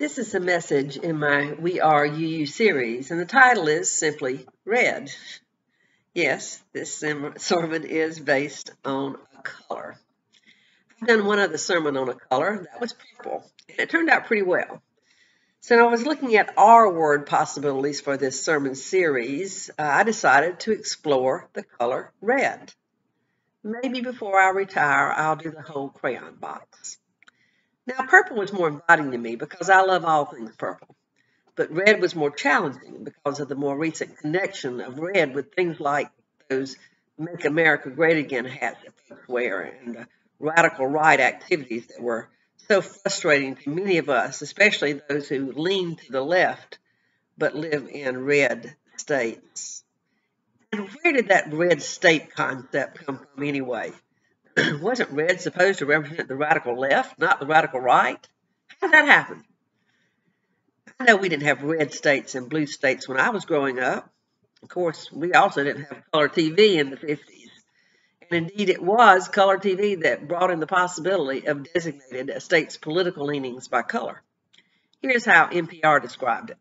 This is a message in my We R UU series, and the title is simply Red. Yes, this sermon is based on a color. I've done one other sermon on a color, that was purple, and it turned out pretty well. So I was looking at R word possibilities for this sermon series. I decided to explore the color red. Maybe before I retire, I'll do the whole crayon box. Now, purple was more inviting to me because I love all things purple. But red was more challenging because of the more recent connection of red with things like those Make America Great Again hats that folks wear and the radical right activities that were so frustrating to many of us, especially those who lean to the left but live in red states. And where did that red state concept come from anyway? Wasn't red supposed to represent the radical left, not the radical right? How did that happen? I know we didn't have red states and blue states when I was growing up. Of course, we also didn't have color TV in the 50s. And indeed, it was color TV that brought in the possibility of designated a state's political leanings by color. Here's how NPR described it.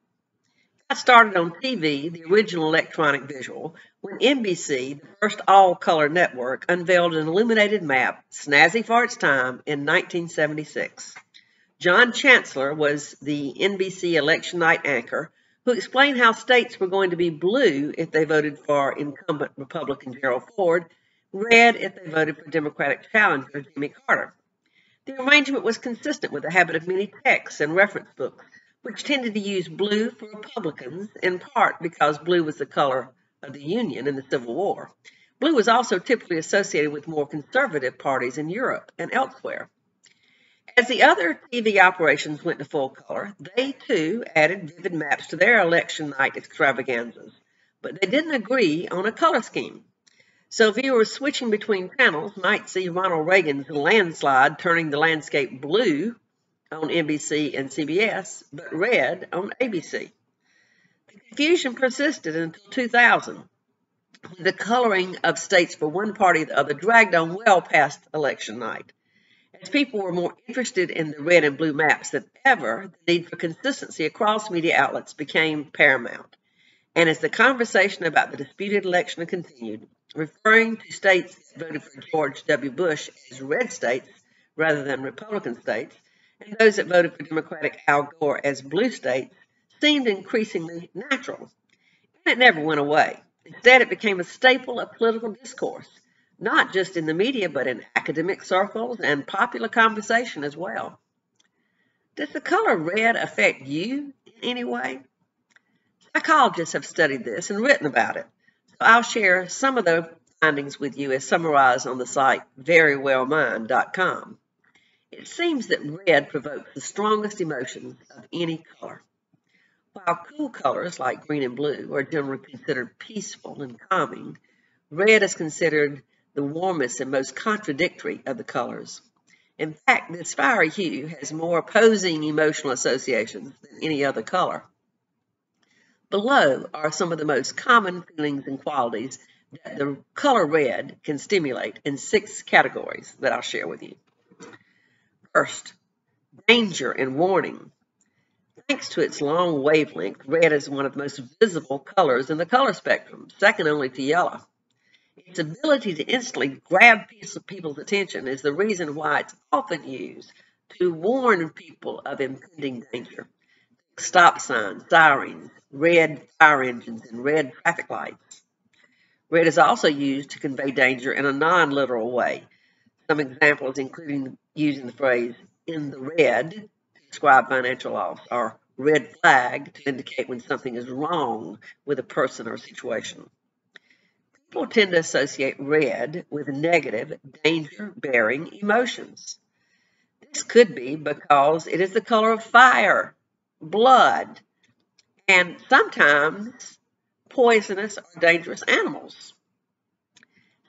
I started on TV, the original electronic visual, when NBC, the first all-color network, unveiled an illuminated map, snazzy for its time, in 1976. John Chancellor was the NBC election night anchor who explained how states were going to be blue if they voted for incumbent Republican Gerald Ford, red if they voted for Democratic challenger Jimmy Carter. The arrangement was consistent with the habit of many texts and reference books, which tended to use blue for Republicans, in part because blue was the color of the Union in the Civil War. Blue was also typically associated with more conservative parties in Europe and elsewhere. As the other TV operations went to full color, they too added vivid maps to their election night extravaganzas, but they didn't agree on a color scheme. So viewers switching between channels might see Ronald Reagan's landslide turning the landscape blue on NBC and CBS, but red on ABC. The confusion persisted until 2000, when the coloring of states for one party or the other dragged on well past election night. As people were more interested in the red and blue maps than ever, the need for consistency across media outlets became paramount. And as the conversation about the disputed election continued, referring to states that voted for George W. Bush as red states rather than Republican states, and those that voted for Democratic Al Gore as blue states, seemed increasingly natural. And it never went away. Instead, it became a staple of political discourse, not just in the media, but in academic circles and popular conversation as well. Does the color red affect you in any way? Psychologists have studied this and written about it, so I'll share some of the findings with you as summarized on the site verywellmind.com. It seems that red provokes the strongest emotions of any color. While cool colors like green and blue are generally considered peaceful and calming, red is considered the warmest and most contradictory of the colors. In fact, this fiery hue has more opposing emotional associations than any other color. Below are some of the most common feelings and qualities that the color red can stimulate in 6 categories that I'll share with you. First, danger and warning. Thanks to its long wavelength, red is one of the most visible colors in the color spectrum, second only to yellow. Its ability to instantly grab people's attention is the reason why it's often used to warn people of impending danger. Stop signs, sirens, red fire engines, and red traffic lights. Red is also used to convey danger in a non-literal way. Some examples including using the phrase "in the red" to describe financial loss, or "red flag" to indicate when something is wrong with a person or situation. People tend to associate red with negative, danger-bearing emotions. This could be because it is the color of fire, blood, and sometimes poisonous or dangerous animals.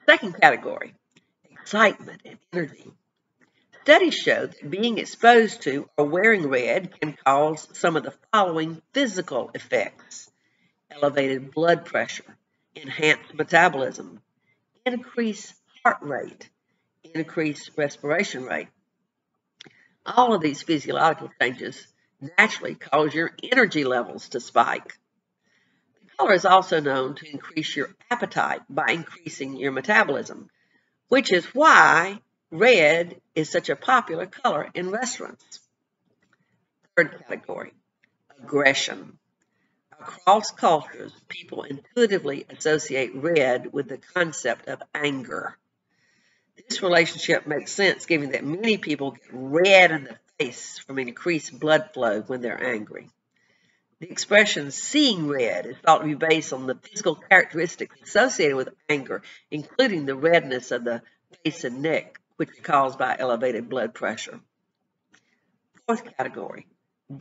Second category, excitement and energy. Studies show that being exposed to or wearing red can cause some of the following physical effects: elevated blood pressure, enhanced metabolism, increased heart rate, increased respiration rate. All of these physiological changes naturally cause your energy levels to spike. The color is also known to increase your appetite by increasing your metabolism, which is why red is such a popular color in restaurants. Third category, aggression. Across cultures, people intuitively associate red with the concept of anger. This relationship makes sense given that many people get red in the face from increased blood flow when they're angry. The expression seeing red is thought to be based on the physical characteristics associated with anger, including the redness of the face and neck, which is caused by elevated blood pressure. Fourth category,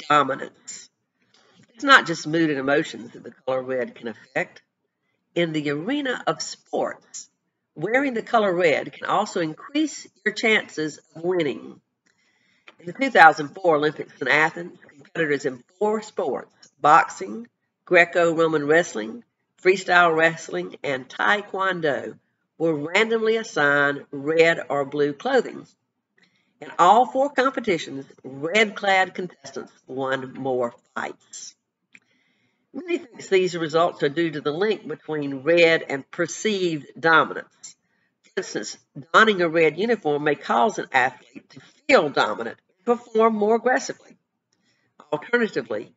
dominance. It's not just mood and emotions that the color red can affect. In the arena of sports, wearing the color red can also increase your chances of winning. In the 2004 Olympics in Athens, competitors in 4 sports, boxing, Greco-Roman wrestling, freestyle wrestling, and Taekwondo, were randomly assigned red or blue clothing. In all 4 competitions, red-clad contestants won more fights. Many think these results are due to the link between red and perceived dominance. For instance, donning a red uniform may cause an athlete to feel dominant and perform more aggressively. Alternatively,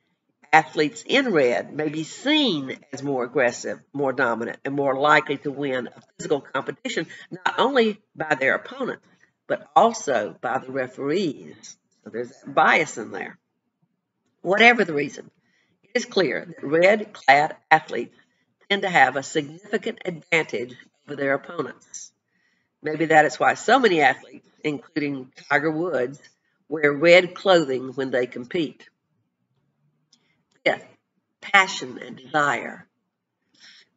athletes in red may be seen as more aggressive, more dominant, and more likely to win a physical competition, not only by their opponents, but also by the referees. So there's that bias in there. Whatever the reason, it is clear that red-clad athletes tend to have a significant advantage over their opponents. Maybe that is why so many athletes, including Tiger Woods, wear red clothing when they compete. Fifth, passion and desire.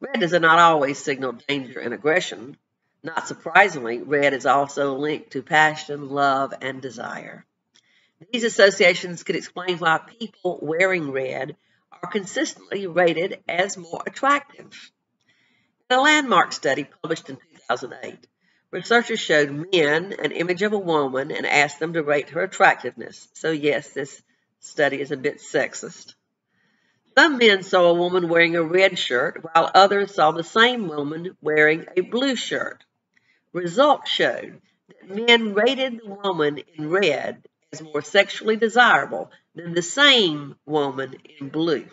Red does not always signal danger and aggression. Not surprisingly, red is also linked to passion, love, and desire. These associations could explain why people wearing red are consistently rated as more attractive. In a landmark study published in 2008, researchers showed men an image of a woman and asked them to rate her attractiveness. So yes, this study is a bit sexist. Some men saw a woman wearing a red shirt, while others saw the same woman wearing a blue shirt. Results showed that men rated the woman in red as more sexually desirable than the same woman in blue.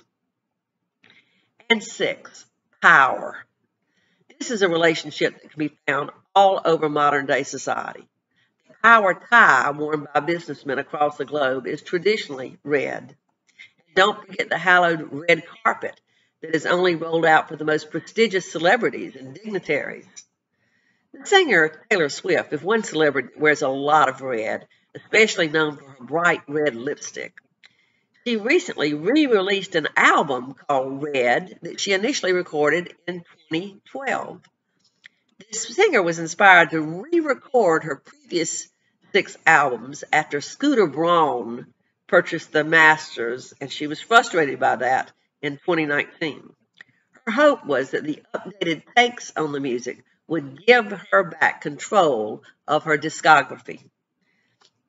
And 6, power. This is a relationship that can be found all over modern-day society. The power tie worn by businessmen across the globe is traditionally red. And don't forget the hallowed red carpet that is only rolled out for the most prestigious celebrities and dignitaries. The singer Taylor Swift is one celebrity that wears a lot of red, especially known for her bright red lipstick. She recently re-released an album called Red that she initially recorded in 2012. This singer was inspired to re-record her previous 6 albums after Scooter Braun purchased the masters, and she was frustrated by that in 2019. Her hope was that the updated takes on the music would give her back control of her discography.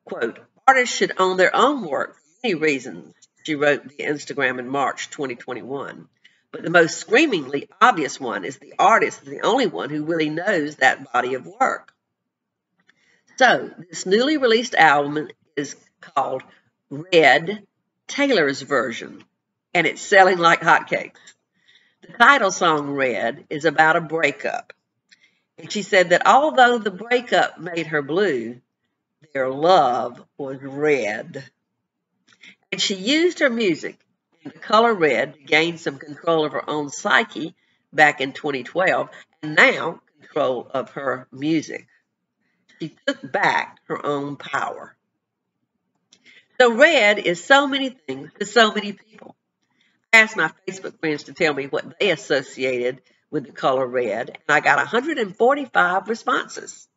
Quote, artists should own their own work for many reasons, she wrote via Instagram in March 2021. But the most screamingly obvious one is the artist is the only one who really knows that body of work. So, this newly released album is called Red, Taylor's Version, and it's selling like hotcakes. The title song, Red, is about a breakup. And she said that although the breakup made her blue, their love was red. And she used her music and the color red to gain some control of her own psyche back in 2012, and now control of her music. She took back her own power. So red is so many things to so many people. I asked my Facebook friends to tell me what they associated with the color red, and I got 145 responses.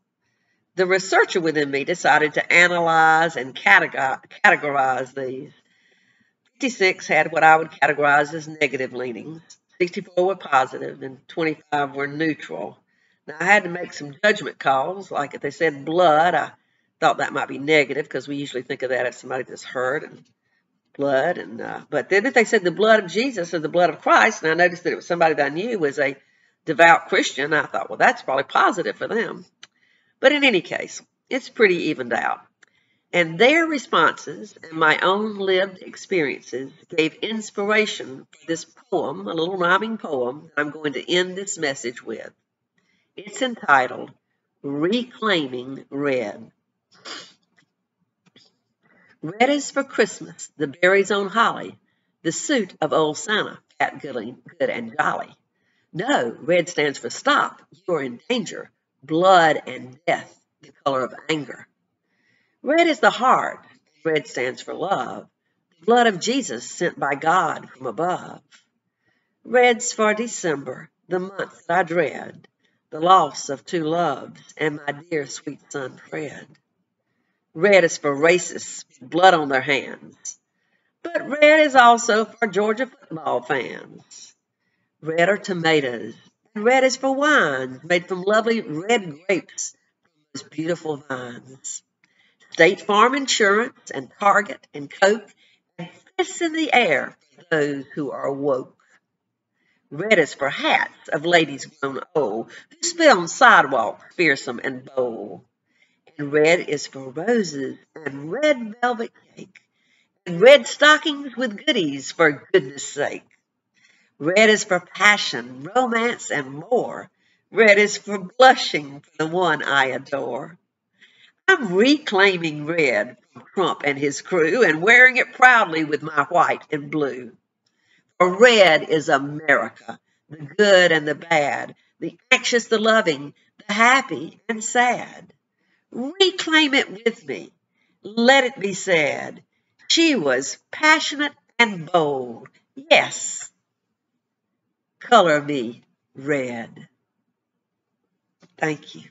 The researcher within me decided to analyze and categorize these. 56 had what I would categorize as negative leanings, 64 were positive, and 25 were neutral. Now, I had to make some judgment calls, like if they said blood, I thought that might be negative because we usually think of that as somebody that's hurt and blood, and but then if they said the blood of Jesus or the blood of Christ, and I noticed that it was somebody that I knew was a devout Christian, I thought, well, that's probably positive for them. But in any case, it's pretty evened out. And their responses and my own lived experiences gave inspiration for this poem, a little rhyming poem that I'm going to end this message with. It's entitled Reclaiming Red. Red is for Christmas, the berries on holly, the suit of old Santa, fat, good, and jolly. No, red stands for stop, you're in danger, blood and death, the color of anger. Red is the heart, red stands for love, the blood of Jesus sent by God from above. Red's for December, the month that I dread, the loss of two loves and my dear sweet son Fred. Red is for racists with blood on their hands, but red is also for Georgia football fans. Red are tomatoes, and red is for wines made from lovely red grapes from those beautiful vines. State Farm Insurance and Target and Coke and fists in the air for those who are woke. Red is for hats of ladies grown old who spit on sidewalks fearsome and bold. And red is for roses and red velvet cake and red stockings with goodies for goodness sake. Red is for passion, romance, and more. Red is for blushing for the one I adore. I'm reclaiming red from Trump and his crew and wearing it proudly with my white and blue. For red is America, the good and the bad, the anxious, the loving, the happy and sad. Reclaim it with me. Let it be said. She was passionate and bold. Yes, color me red. Thank you.